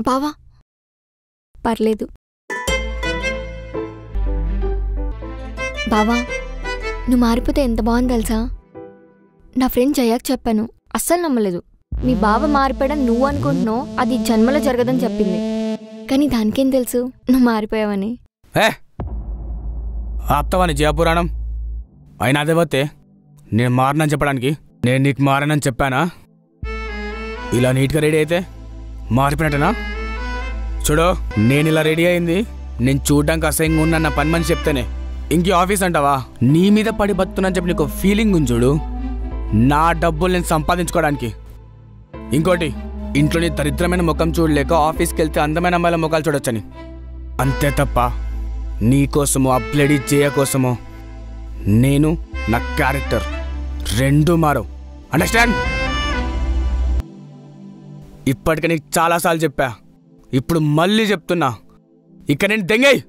బావా పర్లేదు. బావా నువ్వు మారిపోతే ఎంత బాగుంది తెలుసా? నా ఫ్రెండ్ జయాకి చెప్పాను, అస్సలు నమ్మలేదు. మీ బావ మారిపోయాడని నువ్వు అనుకుంటున్నావు, అది జన్మలో జరగదని చెప్పింది. కానీ దానికేం తెలుసు నువ్వు మారిపోయావని. ఆప్తావని జయపురాణం అయినా అదే పోతే నేను మారనని చెప్పడానికి. నేను నీకు మారనని చెప్పానా? ఇలా నీట్గా రెడీ అయితే మారిపోయినట్టేనా? చూడు, నేను ఇలా రెడీ అయింది నేను చూడ్డానికి అసహ్యంగా ఉన్నా నా పని మనిషి చెప్తేనే. ఇంక ఆఫీస్ అంటావా? నీ మీద పడి బతుకున్నాను చెప్పి నీకు ఫీలింగ్ ఉంది చూడు, నా డబ్బులు నేను సంపాదించుకోవడానికి. ఇంకోటి, ఇంట్లో నీ దరిద్రమైన ముఖం చూడలేక ఆఫీస్కి వెళ్తే అందమైన అమ్మాయిల ముఖాలు చూడొచ్చని, అంతే తప్ప నీకోసమో ఆ బ్లడీ జయ కోసమో నేను నా క్యారెక్టర్ రెండూ మారవు. అండర్స్టాండ్? ఇప్పటికే నీకు చాలాసార్లు చెప్పా, ఇప్పుడు మళ్ళీ చెప్తున్నా, ఇక్కడ నేను దెంగేయ్.